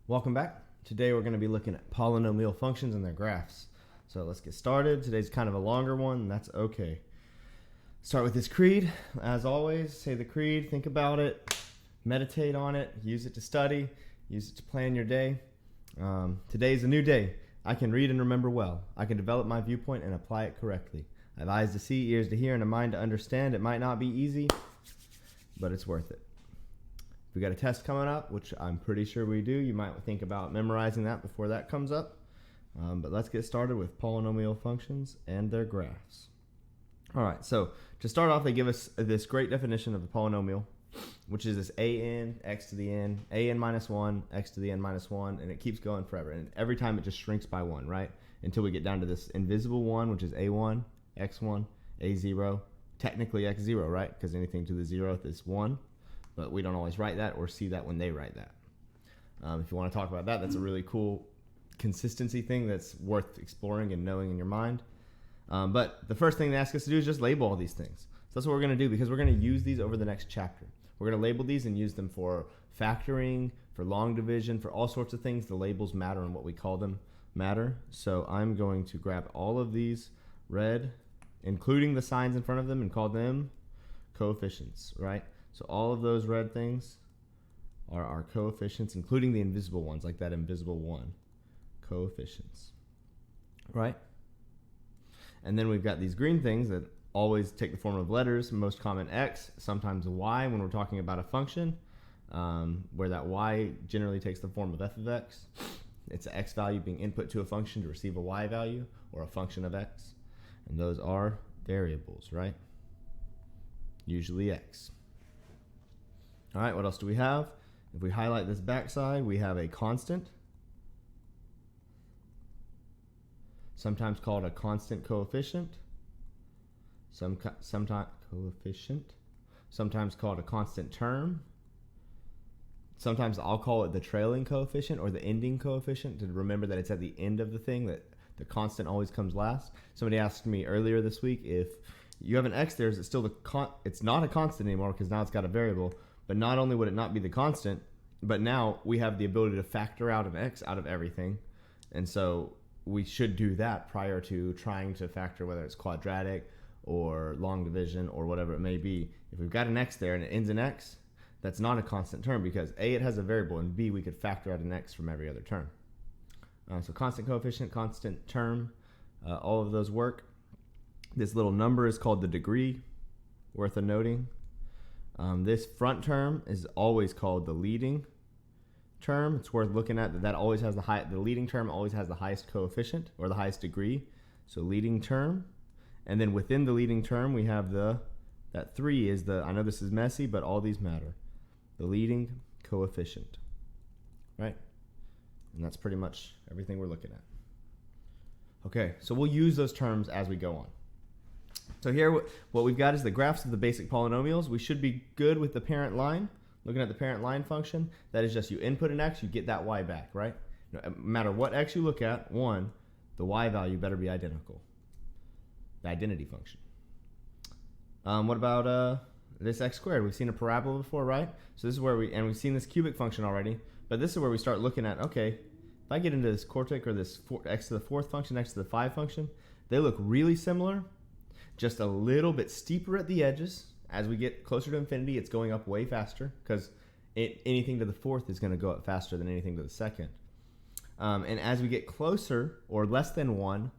Welcome back. Today we're going to be looking at polynomial functions and their graphs. So let's get started. Today's kind of a longer one, and that's okay. Start with this creed. As always, say the creed, think about it, meditate on it, use it to study, use it to plan your day. Today's a new day. I can read and remember well. I can develop my viewpoint and apply it correctly. I have eyes to see, ears to hear, and a mind to understand. It might not be easy, but it's worth it. We got a test coming up, which I'm pretty sure we do. You might think about memorizing that before that comes up. But let's get started with polynomial functions and their graphs. All right, so to start off, they give us this great definition of a polynomial, which is this an, x to the n, an minus 1, x to the n minus 1, and it keeps going forever. And every time it just shrinks by 1, right? Until we get down to this invisible 1, which is a1, x1, a0, technically x0, right? Because anything to the 0th is 1. But we don't always write that or see that when they write that. If you want to talk about that, that's a really cool consistency thing that's worth exploring and knowing in your mind. But the first thing they ask us to do is just label all these things. So that's what we're going to do because we're going to use these over the next chapter. We're going to label these and use them for factoring, for long division, for all sorts of things. The labels matter and what we call them matter. So I'm going to grab all of these red, including the signs in front of them, and call them coefficients, right? So all of those red things are our coefficients, including the invisible ones, like that invisible 1. Coefficients, right? And then we've got these green things that always take the form of letters, most common x, sometimes y when we're talking about a function, where that y generally takes the form of f of x. It's an x value being input to a function to receive a y value, or a function of x. And those are variables, right? Usually x. All right, what else do we have? If we highlight this backside, we have a constant, sometimes called a constant coefficient, sometimes called a constant term. Sometimes I'll call it the trailing coefficient or the ending coefficient to remember that it's at the end of the thing, that the constant always comes last. Somebody asked me earlier this week, if you have an x there, is it still it's not a constant anymore because now it's got a variable. But not only would it not be the constant, but now we have the ability to factor out an x out of everything. And so we should do that prior to trying to factor whether it's quadratic or long division or whatever it may be. If we've got an x there and it ends in x, that's not a constant term because A, it has a variable, and B, we could factor out an x from every other term. So constant coefficient, constant term, all of those work. This little number is called the degree, worth a noting. This front term is always called the leading term. It's worth looking at that always has the leading term always has the highest coefficient or the highest degree. So leading term. And then within the leading term we have that 3 is I know this is messy, but all these matter. The leading coefficient. Right? And that's pretty much everything we're looking at. Okay, so we'll use those terms as we go on. So here, what we've got is the graphs of the basic polynomials. We should be good with the parent line. Looking at the parent line function, that is just you input an x, you get that y back, right? No matter what x you look at, the y value better be identical. The identity function. What about this x squared? We've seen a parabola before, right? So this is where we've seen this cubic function already, but this is where we start looking at, okay, if I get into this quartic or this x to the 4th function, x to the 5 function, they look really similar. Just a little bit steeper at the edges. As we get closer to infinity, it's going up way faster because anything to the 4th is going to go up faster than anything to the 2nd. And as we get closer or less than 1,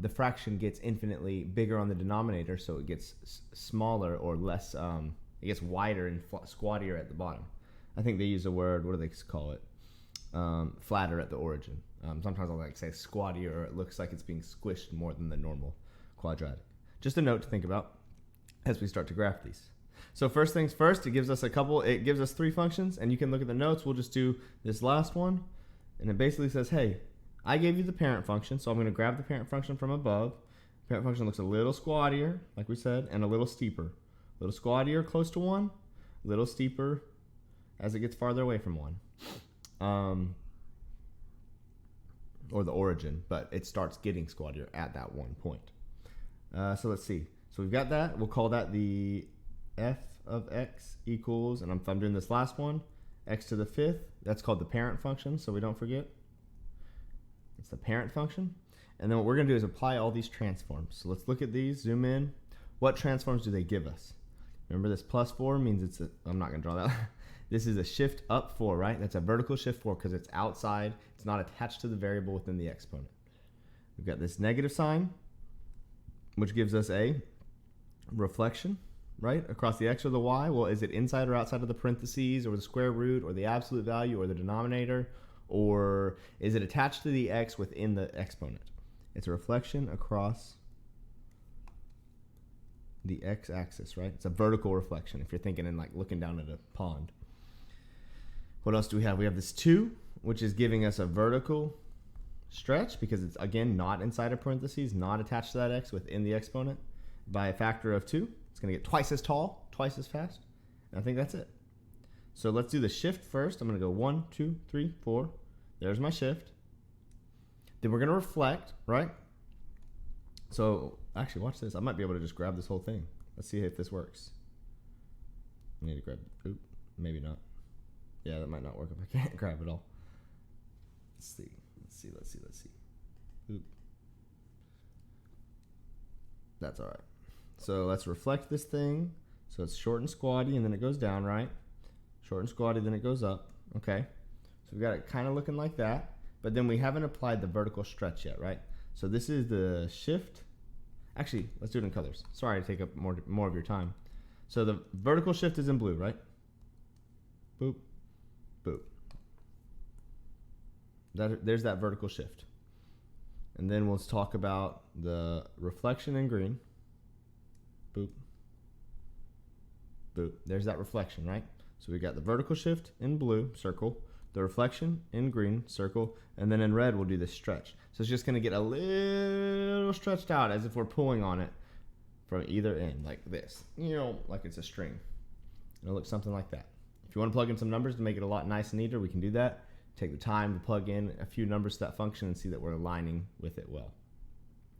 the fraction gets infinitely bigger on the denominator, so it gets smaller or less, it gets wider and squattier at the bottom. I think they use a word, what do they call it? Flatter at the origin. Sometimes I'll say squattier, or it looks like it's being squished more than the normal quadratic. Just a note to think about as we start to graph these. So first things first, it gives us 3 functions, and you can look at the notes. We'll just do this last one, and it basically says, hey, I gave you the parent function, so I'm going to grab the parent function from above. The parent function looks a little squattier, like we said, and a little steeper. A little squattier close to 1, a little steeper as it gets farther away from 1. Or the origin, but it starts getting squattier at that 1 point. So let's see. So we've got that. We'll call that the f of x equals, and if I'm doing this last one, x to the 5th. That's called the parent function, so we don't forget. It's the parent function. And then what we're going to do is apply all these transforms. So let's look at these, zoom in. What transforms do they give us? Remember this plus 4 means it's a, I'm not going to draw that. This is a shift up 4, right? That's a vertical shift 4 because it's outside. It's not attached to the variable within the exponent. We've got this negative sign, which gives us a reflection, right? Across the x or the y. Well, is it inside or outside of the parentheses or the square root or the absolute value or the denominator? Or is it attached to the x within the exponent? It's a reflection across the x-axis, right? It's a vertical reflection if you're thinking in like looking down at a pond. What else do we have? We have this 2, which is giving us a vertical stretch because it's, again, not inside of parentheses, not attached to that x within the exponent. By a factor of 2, it's going to get twice as tall, twice as fast. And I think that's it. So let's do the shift first. I'm going to go 1, 2, 3, 4. There's my shift. Then we're going to reflect, right? So actually, watch this. I might be able to just grab this whole thing. Let's see if this works. I need to grab, oop, maybe not. Yeah, that might not work if I can't grab it all. Let's see. Oop. That's all right. So let's reflect this thing. So it's short and squatty, and then it goes down, right? Short and squatty, then it goes up. Okay. So we've got it kind of looking like that, but then we haven't applied the vertical stretch yet, right? So this is the shift. Actually, let's do it in colors. Sorry to take up more of your time. So the vertical shift is in blue, right? Boop, boop. There's that vertical shift. And then we'll talk about the reflection in green. Boop, boop. There's that reflection, right? So we got the vertical shift in blue, circle, the reflection in green, circle, and then in red we'll do the stretch. So it's just going to get a little stretched out as if we're pulling on it from either end, like this, like it's a string. It'll look something like that. If you want to plug in some numbers to make it a lot nice and neater, we can do that. Take the time to plug in a few numbers to that function and see that we're aligning with it well.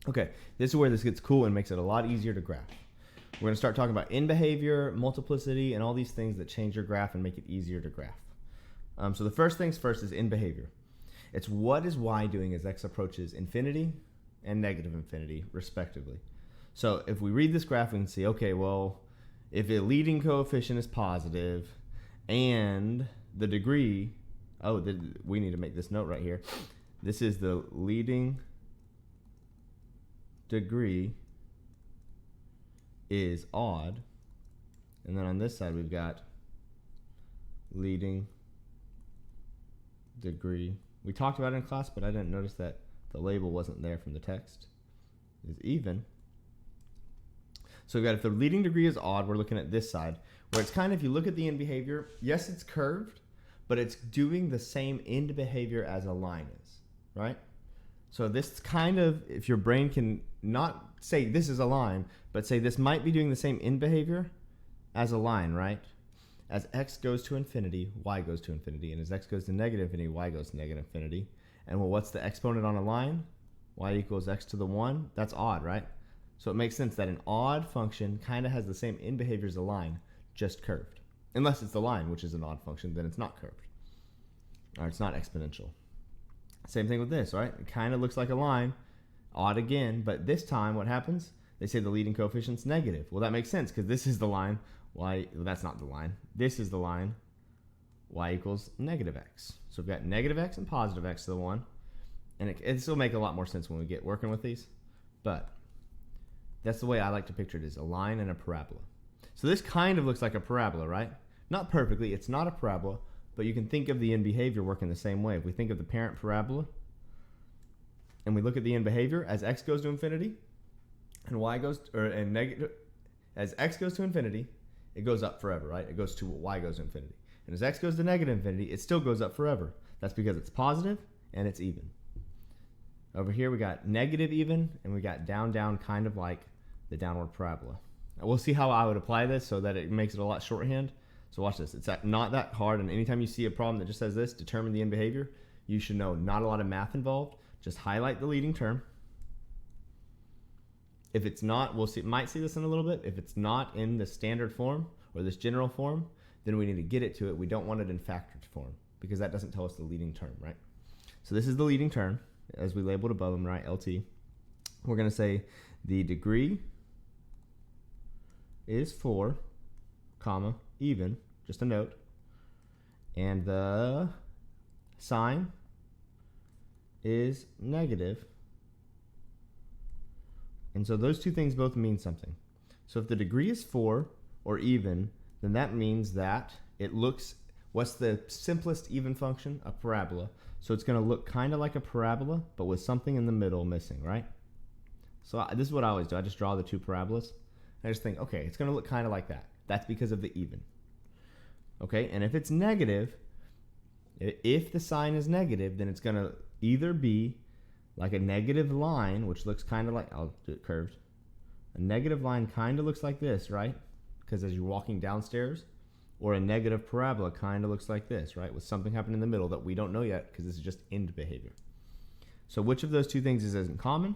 Okay, this is where this gets cool and makes it a lot easier to graph. We're going to start talking about end behavior, multiplicity, and all these things that change your graph and make it easier to graph. So the first things first is end behavior. It's what is y doing as x approaches infinity and negative infinity, respectively. So if we read this graph, we can see, okay, well, if a leading coefficient is positive and the degree, we need to make this note right here. This is the leading degree is odd. And then on this side, we've got leading degree. We talked about it in class, but I didn't notice that the label wasn't there from the text. Is even. So we've got if the leading degree is odd, we're looking at this side, where it's kind of, if you look at the end behavior, yes, it's curved, but it's doing the same end behavior as a line is, right? So this kind of, if your brain can not say this is a line, but say this might be doing the same end behavior as a line, right? As x goes to infinity, y goes to infinity. And as x goes to negative infinity, y goes to negative infinity. And well, what's the exponent on a line? Y equals x to the 1. That's odd, right? So it makes sense that an odd function kind of has the same end behavior as a line, just curved. Unless it's the line, which is an odd function, then it's not curved. Or it's not exponential. Same thing with this, right? It kind of looks like a line, odd again, but this time what happens? They say the leading coefficient's negative. Well, that makes sense because this is the line. Well, that's not the line. This is the line. Y equals negative x. So we've got negative x and positive x to the 1. And it will make a lot more sense when we get working with these. But that's the way I like to picture it, is a line and a parabola. So this kind of looks like a parabola, right? Not perfectly. It's not a parabola. But you can think of the end behavior working the same way. If we think of the parent parabola and we look at the end behavior as x goes to infinity and y goes and negative, as x goes to infinity, it goes up forever, right? It goes to y goes to infinity. And as x goes to negative infinity, it still goes up forever. That's because it's positive and it's even. Over here we got negative even, and we got down, down, kind of like the downward parabola. Now we'll see how I would apply this so that it makes it a lot shorthand. So watch this. It's not that hard, and anytime you see a problem that just says this, determine the end behavior, you should know not a lot of math involved. Just highlight the leading term. If it's not, we'll see, might see this in a little bit. If it's not in the standard form or this general form, then we need to get it to it. We don't want it in factored form because that doesn't tell us the leading term, right? So this is the leading term as we labeled above them, right? LT. We're going to say the degree is 4, comma, even, just a note, and the sign is negative. And so those two things both mean something. So if the degree is 4 or even, then that means that it looks, what's the simplest even function? A parabola. So it's going to look kind of like a parabola, but with something in the middle missing, right? So this is what I always do. I just draw the two parabolas. I just think, okay, it's going to look kind of like that. That's because of the even. Okay, and if it's negative, if the sign is negative, then it's going to either be like a negative line, which looks kind of like, I'll do it curved. A negative line kind of looks like this, right? Because as you're walking downstairs, or a negative parabola kind of looks like this, right? With something happening in the middle that we don't know yet because this is just end behavior. So which of those two things is in common?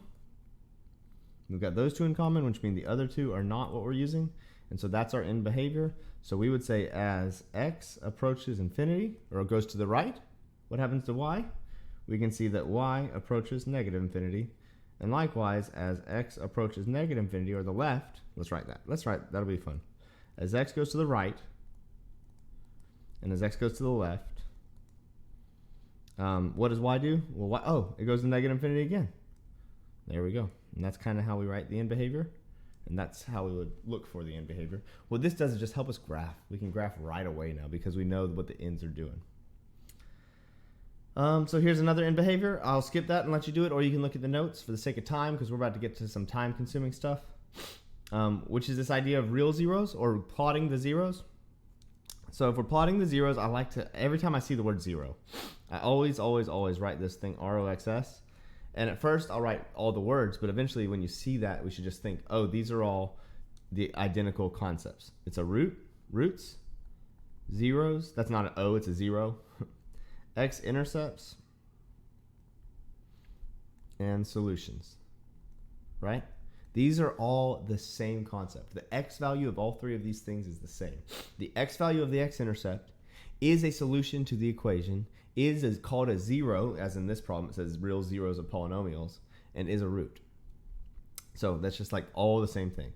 We've got those two in common, which mean the other two are not what we're using. And so that's our end behavior. So we would say as x approaches infinity, or goes to the right, what happens to y? We can see that y approaches negative infinity. And likewise, as x approaches negative infinity, or the left, let's write that. That'll be fun. As x goes to the right, and as x goes to the left, what does y do? Well, it goes to negative infinity again. There we go. And that's kind of how we write the end behavior. And that's how we would look for the end behavior. What this does is just help us graph. We can graph right away now because we know what the ends are doing. So here's another end behavior. I'll skip that and let you do it, or you can look at the notes for the sake of time because we're about to get to some time-consuming stuff, which is this idea of real zeros or plotting the zeros. So if we're plotting the zeros, I like to, every time I see the word zero, I always write this thing ROXS. And at first, I'll write all the words, but eventually when you see that, we should just think, oh, these are all the identical concepts. It's a root, roots, zeros. That's not an O, it's a zero. X-intercepts, and solutions, right? These are all the same concept. The x value of all three of these things is the same. The x value of the x-intercept is a solution to the equation, is called a zero, as in this problem it says real zeros of polynomials, and is a root. So that's just like all the same thing.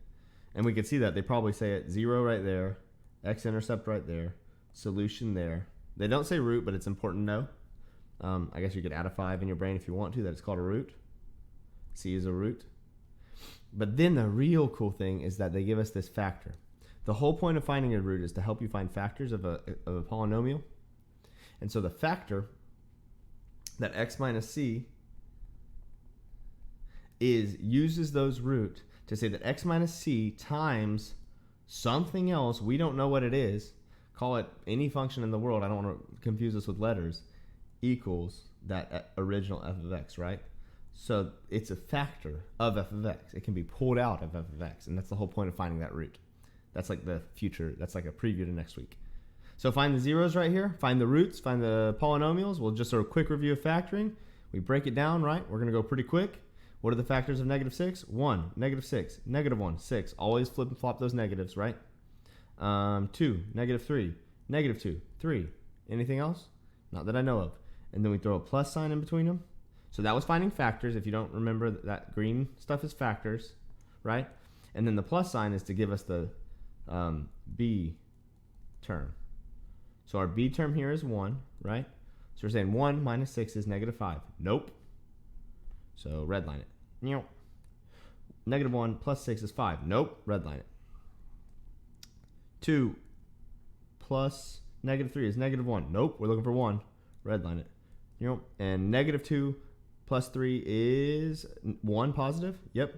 And we could see that they probably say it 0 right there, x-intercept right there, solution there. They don't say root, but it's important to know. I guess you could add a 5 in your brain if you want to, that it's called a root. C is a root. But then the real cool thing is that they give us this factor. The whole point of finding a root is to help you find factors of a polynomial. And so the factor, that x minus c, uses those root to say that x minus c times something else, we don't know what it is, call it any function in the world, I don't want to confuse this with letters, equals that original f of x, right? So it's a factor of f of x. It can be pulled out of f of x, and that's the whole point of finding that root. That's like the future, that's like a preview to next week. So find the zeros right here, find the roots, find the polynomials. We'll just sort of quick review of factoring. We break it down, right? We're going to go pretty quick. What are the factors of negative 6? 1, negative 6, negative 1, 6. Always flip and flop those negatives, right? 2, negative 3, negative 2, 3. Anything else? Not that I know of. And then we throw a plus sign in between them. So that was finding factors. If you don't remember, that green stuff is factors, right? And then the plus sign is to give us the b term. So our b term here is 1, right? So we're saying 1 minus 6 is negative 5. Nope. So redline it. Negative 1 plus 6 is 5. Nope. Redline it. 2 plus negative 3 is negative 1. Nope. We're looking for 1. Redline it. And negative 2 plus 3 is 1 positive. Yep.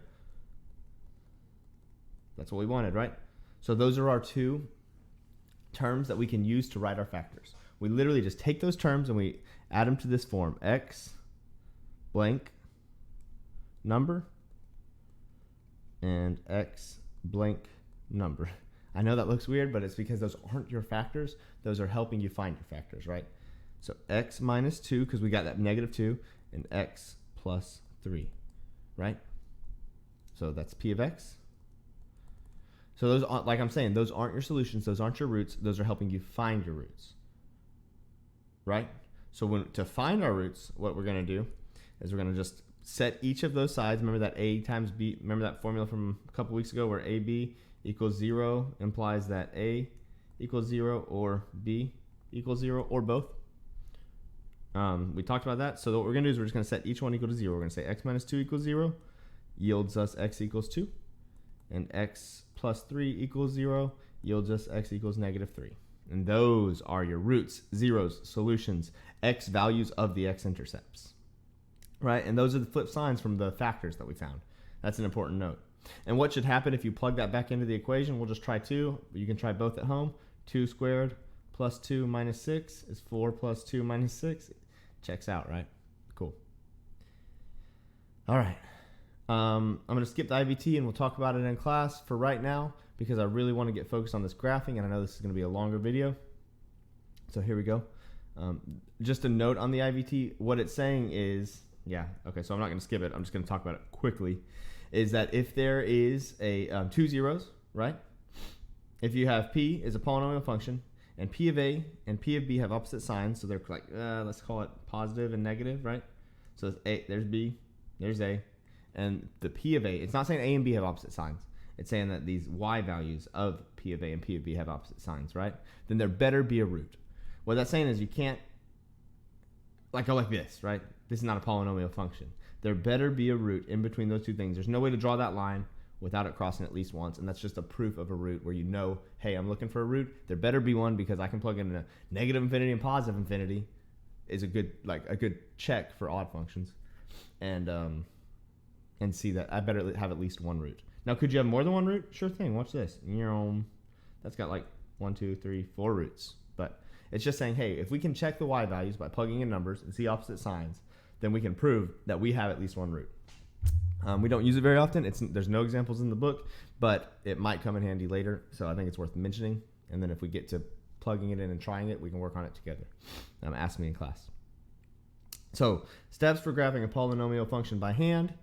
That's what we wanted, right? So those are our two terms that we can use to write our factors. We literally just take those terms and we add them to this form. X blank number and X blank number. I know that looks weird, but it's because those aren't your factors. Those are helping you find your factors, right? So X minus 2, because we got that negative 2, and X plus 3, right? So that's P of X. So those aren't, like I'm saying, those aren't your solutions. Those aren't your roots. Those are helping you find your roots, right? So to find our roots, what we're going to do is we're going to just set each of those sides. Remember that a times b. Remember that formula from a couple weeks ago where ab equals 0 implies that a equals 0 or b equals 0 or both. We talked about that. So what we're going to do is we're just going to set each one equal to 0. We're going to say x minus 2 equals 0 yields us x equals 2. And x plus 3 equals 0 yields us x equals negative 3. And those are your roots, zeros, solutions, x values of the x-intercepts. Right? And those are the flip signs from the factors that we found. That's an important note. And what should happen if you plug that back into the equation? We'll just try 2. You can try both at home. 2 squared plus 2 minus 6 is 4 plus 2 minus 6. Checks out, right? Cool. All right. I'm going to skip the IVT and we'll talk about it in class for right now because I really want to get focused on this graphing and I know this is going to be a longer video. So here we go. Just a note on the IVT, what it's saying is, so I'm not going to skip it. I'm just going to talk about it quickly, is that if there is a 2 zeros, right? If you have P is a polynomial function and P of A and P of B have opposite signs, so they're like, let's call it positive and negative, right? So there's B, there's A. And the P of A, it's not saying A and B have opposite signs. It's saying that these Y values of P of A and P of B have opposite signs, right? Then there better be a root. What that's saying is you can't go like this, right? This is not a polynomial function. There better be a root in between those two things. There's no way to draw that line without it crossing at least once, and that's just a proof of a root where you know, hey, I'm looking for a root. There better be one because I can plug in a negative infinity and positive infinity is a good check for odd functions. And see that I better have at least one root. Now, could you have more than one root? Sure thing. Watch this. That's got like 1, 2, 3, 4 roots. But it's just saying, hey, if we can check the y values by plugging in numbers and see opposite signs, then we can prove that we have at least one root. We don't use it very often. There's no examples in the book, but it might come in handy later. So I think it's worth mentioning. And then if we get to plugging it in and trying it, we can work on it together. Ask me in class. So steps for graphing a polynomial function by hand.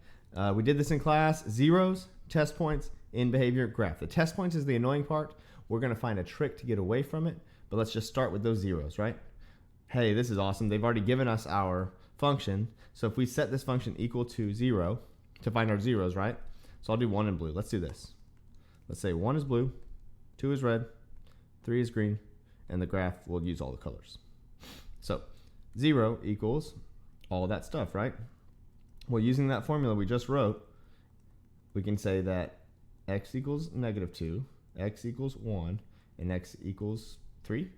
We did this in class. Zeros, test points, in behavior, graph. The test points is the annoying part. We're going to find a trick to get away from it, but let's just start with those zeros, right? Hey, this is awesome. They've already given us our function. So if we set this function equal to 0 to find our zeros, right? So I'll do 1 in blue. Let's do this. Let's say 1 is blue, 2 is red, 3 is green, and the graph will use all the colors. So 0 equals all that stuff, right? Well, using that formula we just wrote, we can say that x equals negative 2, x equals 1, and x equals 3.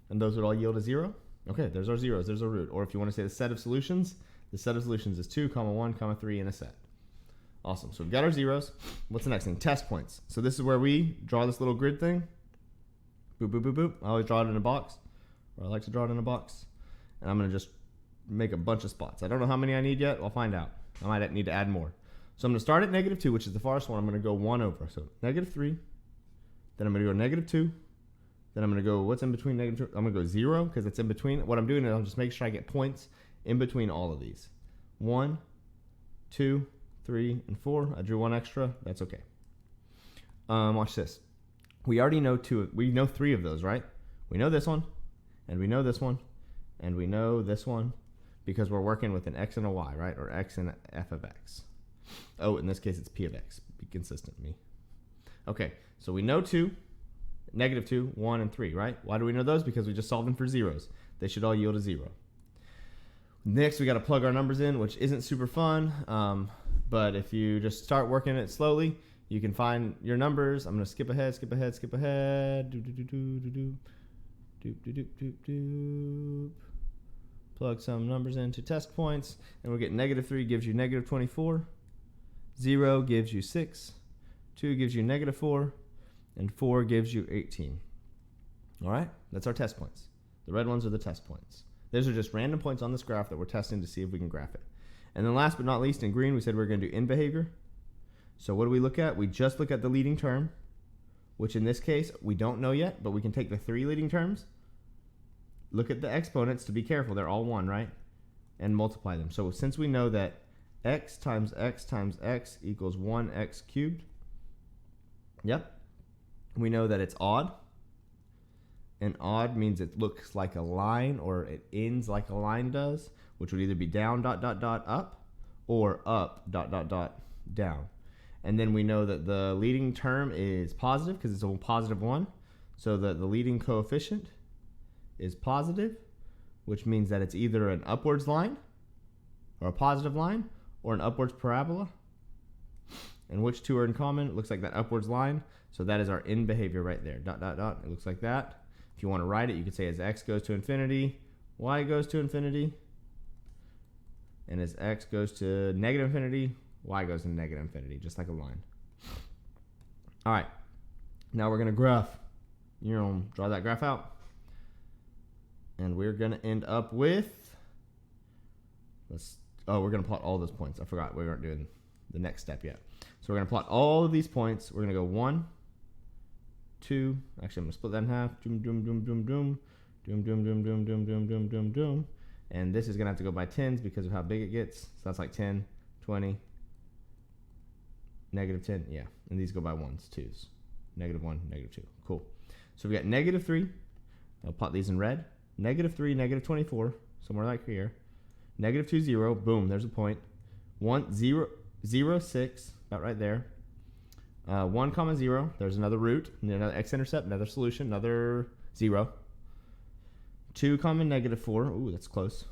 And those would all yield a 0. Okay, there's our zeros. There's our root. Or if you want to say the set of solutions, the set of solutions is 2, 1, 3 in a set. Awesome. So we've got our zeros. What's the next thing? Test points. So this is where we draw this little grid thing. Boop, boop, boop, boop. I always draw it in a box. Or I like to draw it in a box. And I'm going to just make a bunch of spots. I don't know how many I need yet. I'll find out. I might need to add more. So I'm going to start at negative 2, which is the farthest one. I'm going to go 1 over. So negative 3. Then I'm going to go negative 2. Then I'm going to go, what's in between negative 2? I'm going to go 0 because it's in between. What I'm doing is I'm just making sure I get points in between all of these. 1, 2, 3, and 4. I drew 1 extra. That's okay. Watch this. We already know 2. We know 3 of those, right? We know this one, and we know this one, and we know this one because we're working with an x and a y, right? Or x and f of x. Oh, in this case, it's p of x. Be consistent with me. Okay, so we know 2, negative 2, 1, and 3, right? Why do we know those? Because we just solved them for zeros. They should all yield a 0. Next, we got to plug our numbers in, which isn't super fun. But if you just start working it slowly, you can find your numbers. I'm going to skip ahead. Plug some numbers into test points, and we'll get negative 3 gives you negative 24. 0 gives you 6. 2 gives you negative 4. And 4 gives you 18. All right? That's our test points. The red ones are the test points. Those are just random points on this graph that we're testing to see if we can graph it. And then last but not least, in green, we said we're going to do in behavior. So what do we look at? We just look at the leading term, which in this case, we don't know yet, but we can take the 3 leading terms, look at the exponents to be careful. They're all 1, right? And multiply them. So since we know that x times x times x equals 1x cubed, yep, we know that it's odd. And odd means it looks like a line or it ends like a line does, which would either be down dot dot dot up or up dot dot dot down. And then we know that the leading term is positive because it's a positive 1. So the leading coefficient is positive, which means that it's either an upwards line or a positive line or an upwards parabola. And which two are in common? It looks like that upwards line. So that is our end behavior right there. Dot dot dot. It looks like that. If you want to write it, you could say as x goes to infinity, y goes to infinity. And as x goes to negative infinity, y goes to negative infinity, just like a line. All right. Now we're going to graph. Draw that graph out. And we're going to end up with, we're going to plot all those points. I forgot we weren't doing the next step yet. So we're going to plot all of these points. We're going to go 1, 2. Actually, I'm going to split that in half. Doom, doom, doom, doom, doom. Doom, doom, doom, doom, doom, doom, doom, doom, doom. And this is going to have to go by tens because of how big it gets. So that's like 10, 20, negative 10. Yeah. And these go by ones, twos. Negative 1, negative 2. Cool. So we got negative 3. I'll plot these in red. Negative 3, negative 24. Somewhere like here. Negative 2, 0. Boom. There's a point. 1, 0, 0, 6. About right there. 1 comma 0. There's another root. Another x-intercept. Another solution. Another 0. 2 comma negative 4. Ooh, that's close.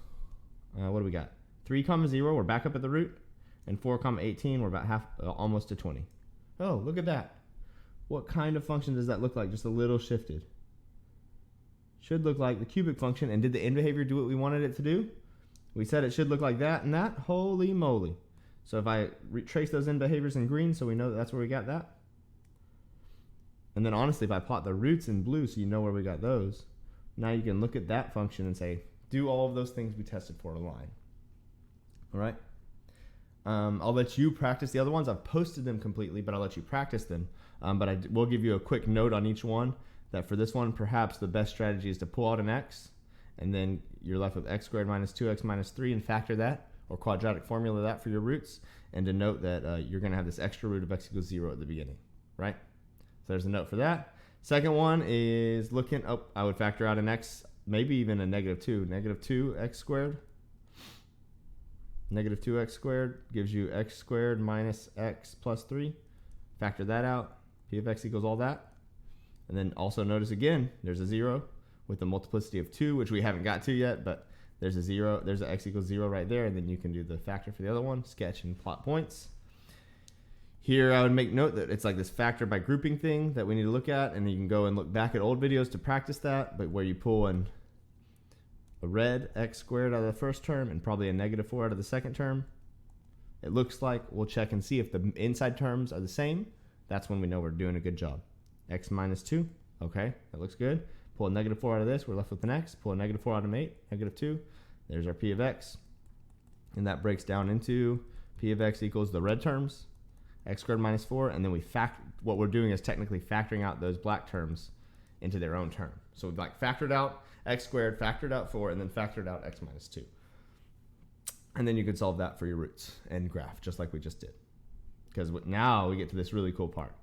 What do we got? 3 comma 0. We're back up at the root. And 4 comma 18. We're about almost to 20. Oh, look at that. What kind of function does that look like? Just a little shifted. Should look like the cubic function. And did the end behavior do what we wanted it to do? We said it should look like that and that. Holy moly. So if I trace those end behaviors in green, so we know that that's where we got that. And then honestly, if I plot the roots in blue so you know where we got those, now you can look at that function and say, do all of those things we tested for a line. All right? I'll let you practice the other ones. I've posted them completely, but I'll let you practice them. But I will give you a quick note on each one that for this one, perhaps the best strategy is to pull out an x, and then you're left with x squared minus 2x minus 3 and factor that, or quadratic formula that for your roots, and to note that you're going to have this extra root of x equals 0 at the beginning, right? So there's a note for that. Second one is looking up, I would factor out an x, maybe even a negative 2. Negative 2x squared. Negative 2x squared gives you x squared minus x plus 3. Factor that out. P of x equals all that. And then also notice again, there's a 0 with the multiplicity of 2, which we haven't got to yet, but there's a 0. There's an x equals 0 right there, and then you can do the factor for the other one, sketch and plot points. Here I would make note that it's like this factor by grouping thing that we need to look at, and you can go and look back at old videos to practice that, but where you pull in a red x squared out of the first term and probably a negative 4 out of the second term. It looks like we'll check and see if the inside terms are the same. That's when we know we're doing a good job. X minus 2. Okay, that looks good. Pull a negative 4 out of this. We're left with an x. Pull a negative 4 out of 8. Negative 2. There's our p of x. And that breaks down into p of x equals the red terms. X squared minus 4. And then we what we're doing is technically factoring out those black terms into their own term. So we've like factored out x squared, factored out 4, and then factored out x minus 2. And then you could solve that for your roots and graph, just like we just did. Because now we get to this really cool part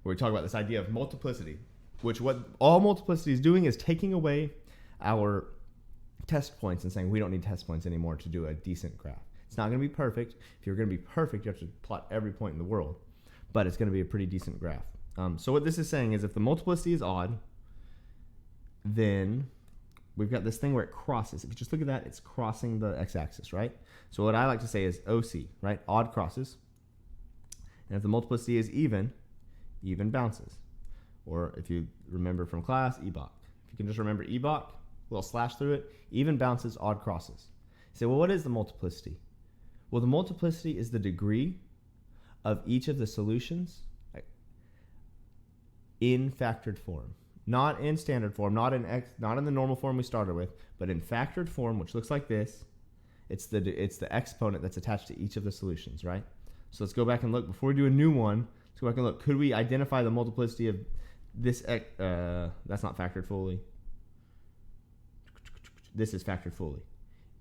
where we talk about this idea of multiplicity, which what all multiplicity is doing is taking away our test points and saying we don't need test points anymore to do a decent graph. It's not going to be perfect. If you're going to be perfect, you have to plot every point in the world. But it's going to be a pretty decent graph. So what this is saying is if the multiplicity is odd, then we've got this thing where it crosses. If you just look at that, it's crossing the x-axis, right? So what I like to say is OC, right? Odd crosses. And if the multiplicity is even bounces. Or if you remember from class, EBOC. If you can just remember EBOC, a little slash through it, even bounces, odd crosses. You say, well, what is the multiplicity? Well, the multiplicity is the degree of each of the solutions in factored form. Not in standard form, not in the normal form we started with, but in factored form, which looks like this. It's the exponent that's attached to each of the solutions, right? So let's go back and look. Before we do a new one, let's go back and look. Could we identify the multiplicity of this? That's not factored fully. This is factored fully.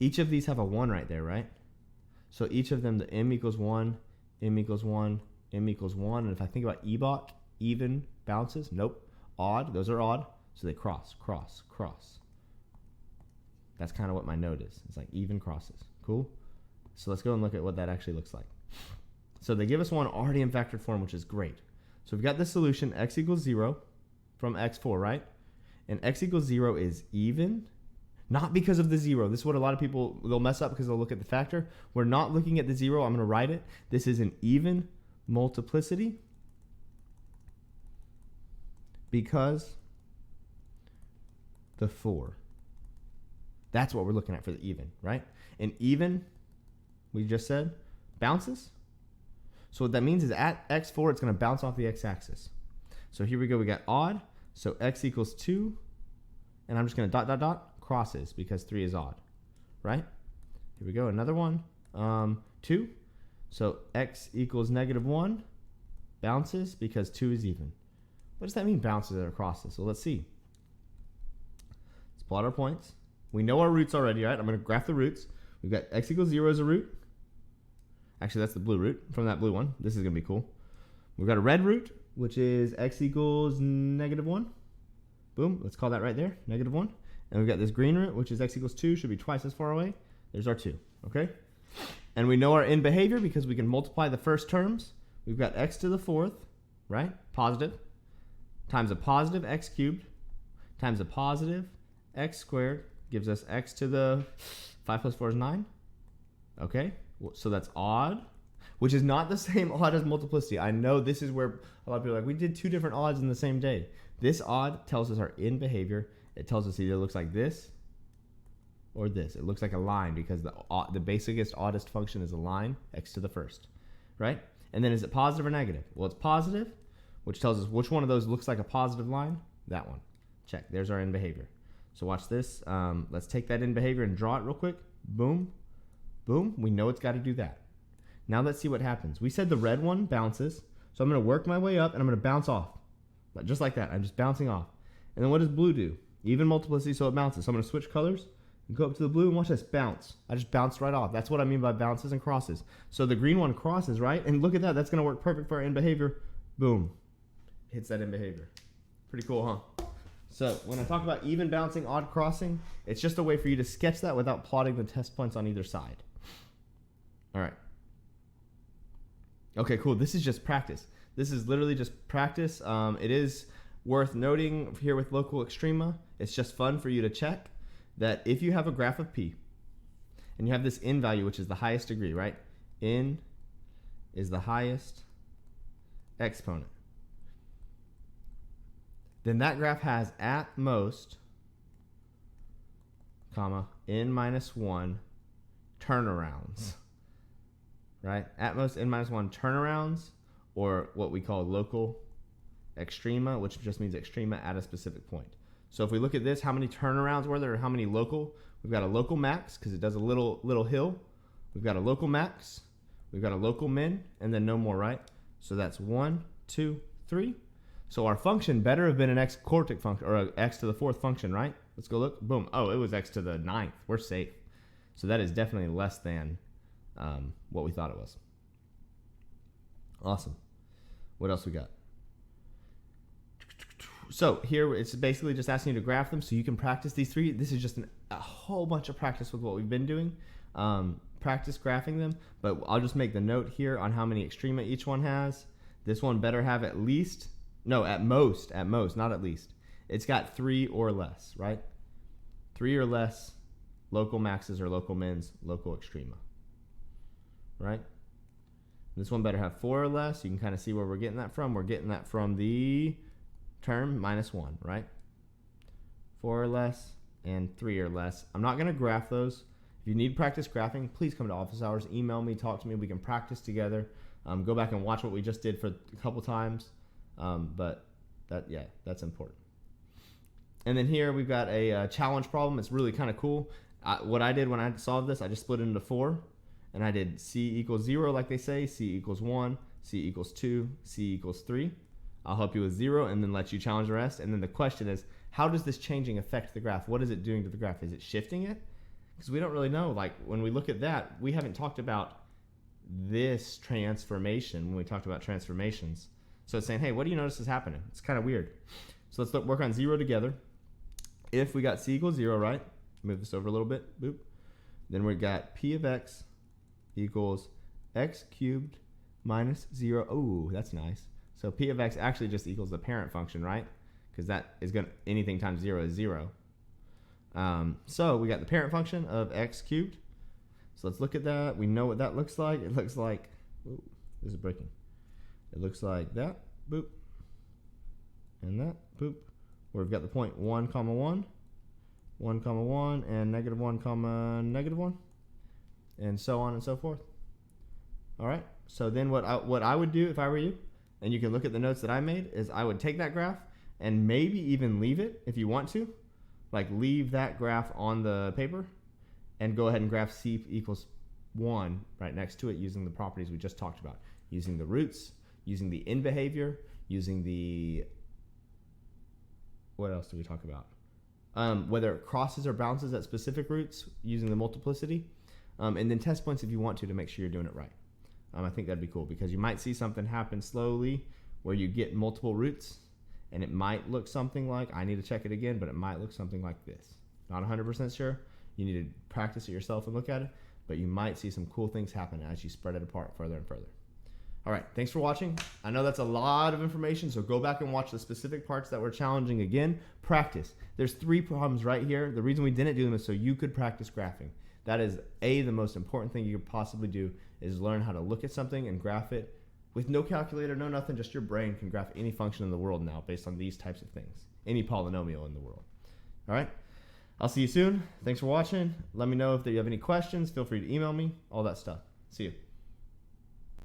Each of these have a 1 right there, right? So each of them, the m equals 1, m equals 1, m equals 1. And if I think about EBOC, even bounces? Nope. Odd, those are odd. So they cross, cross, cross. That's kind of what my note is. It's like even crosses. Cool? So let's go and look at what that actually looks like. So they give us one already in factored form, which is great. So we've got this solution, x equals 0 from x4, right? And x equals 0 is even, not because of the 0. This is what a lot of people, they'll mess up because they'll look at the factor. We're not looking at the 0. I'm going to write it. This is an even multiplicity because the 4. That's what we're looking at for the even, right? And even, we just said, bounces. So what that means is at x4, it's going to bounce off the x-axis. So here we go. We got odd. So x equals 2. And I'm just going to dot, dot, dot, crosses because 3 is odd, right? Here we go. Another one. 2. So x equals -1. Bounces because 2 is even. What does that mean, bounces or crosses? So let's see. Let's plot our points. We know our roots already, right? I'm going to graph the roots. We've got x equals 0 as a root. Actually, that's the blue root from that blue one. This is going to be cool. We've got a red root, which is x equals -1. Boom. Let's call that right there, -1. And we've got this green root, which is x equals 2. Should be twice as far away. There's our 2. Okay? And we know our in behavior because we can multiply the first terms. We've got x to the 4th, right? Positive. Times a positive x cubed. Times a positive x squared. Gives us x to the 5 plus 4 is 9. Okay, so that's odd, which is not the same odd as multiplicity. I know this is where a lot of people are like, we did 2 different odds in the same day. This odd tells us our in behavior. It tells us either it looks like this or this. It looks like a line because the basicest oddest function is a line, x to the 1st, right? And then is it positive or negative? Well, it's positive, which tells us which one of those looks like a positive line. That one. Check. There's our in behavior. So watch this. Let's take that in behavior and draw it real quick. Boom. Boom. We know it's got to do that. Now let's see what happens. We said the red one bounces. So I'm going to work my way up and I'm going to bounce off. Just like that. I'm just bouncing off. And then what does blue do? Even multiplicity, so it bounces. So I'm going to switch colors and go up to the blue and watch this bounce. I just bounced right off. That's what I mean by bounces and crosses. So the green one crosses, right? And look at that. That's going to work perfect for our in behavior. Boom. Hits that in behavior. Pretty cool, huh? So when I talk about even bouncing, odd crossing, it's just a way for you to sketch that without plotting the test points on either side. All right. Okay, cool. This is just practice. This is literally just practice. It is worth noting here with local extrema, it's just fun for you to check that if you have a graph of P and you have this in value, which is the highest degree, right? In is the highest exponent. Then that graph has at most, comma, n minus 1 turnarounds, right? At most n minus 1 turnarounds, or what we call local extrema, which just means extrema at a specific point. So if we look at this, how many turnarounds were there, or how many local? We've got a local max, because it does a little hill. We've got a local max. We've got a local min, and then no more, right? So that's 1, 2, 3. So our function better have been an x quartic function, or an x to the 4th function, right? Let's go look. Boom. Oh, it was x to the 9th. We're safe. So that is definitely less than what we thought it was. Awesome. What else we got? So here it's basically just asking you to graph them so you can practice these 3. This is just a whole bunch of practice with what we've been doing. Practice graphing them, but I'll just make the note here on how many extrema each one has. This one better have at least, no, at most, not at least. It's got 3 or less, right? 3 or less local maxes or local mins, local extrema, right? This one better have 4 or less. You can kind of see where we're getting that from. We're getting that from the term minus 1, right? 4 or less and 3 or less. I'm not going to graph those. If you need practice graphing, please come to office hours. Email me, talk to me. We can practice together. Go back and watch what we just did for a couple times. But that's important. And then here we've got a challenge problem. It's really kind of cool. What I did when I solved this, I just split it into 4. And I did c equals 0 like they say, c equals 1, c equals 2, c equals 3. I'll help you with 0 and then let you challenge the rest. And then the question is, how does this changing affect the graph? What is it doing to the graph? Is it shifting it? Because we don't really know. Like when we look at that, we haven't talked about this transformation when we talked about transformations. So it's saying, hey, what do you notice is happening? It's kind of weird. So let's work on 0 together. If we got c equals 0, right? Move this over a little bit. Boop. Then we got p of x equals x cubed minus 0. Oh, that's nice. So p of x actually just equals the parent function, right? Because that is going to, anything times 0 is 0. So we got the parent function of x cubed. So let's look at that. We know what that looks like. It looks like, ooh, this is breaking. It looks like that, boop, and that, boop, where we've got the point 1, comma 1, 1, comma 1, and negative 1, comma negative 1, and so on and so forth. All right, so then what I would do if I were you, and you can look at the notes that I made, is I would take that graph and maybe even leave it if you want to, like leave that graph on the paper, and go ahead and graph c equals 1 right next to it using the properties we just talked about, using the roots, using the in behavior, using the, what else do we talk about? Whether it crosses or bounces at specific roots, using the multiplicity, and then test points if you want to make sure you're doing it right. I think that'd be cool because you might see something happen slowly where you get multiple roots, and it might look something like, I need to check it again, but it might look something like this. Not 100% sure. You need to practice it yourself and look at it, but you might see some cool things happen as you spread it apart further and further. All right, thanks for watching. I know that's a lot of information, so go back and watch the specific parts that were challenging again. Practice. There's 3 problems right here. The reason we didn't do them is so you could practice graphing. That is, the most important thing you could possibly do is learn how to look at something and graph it with no calculator, no nothing, just your brain can graph any function in the world now based on these types of things. Any polynomial in the world. All right? I'll see you soon. Thanks for watching. Let me know if you have any questions. Feel free to email me, all that stuff. See you.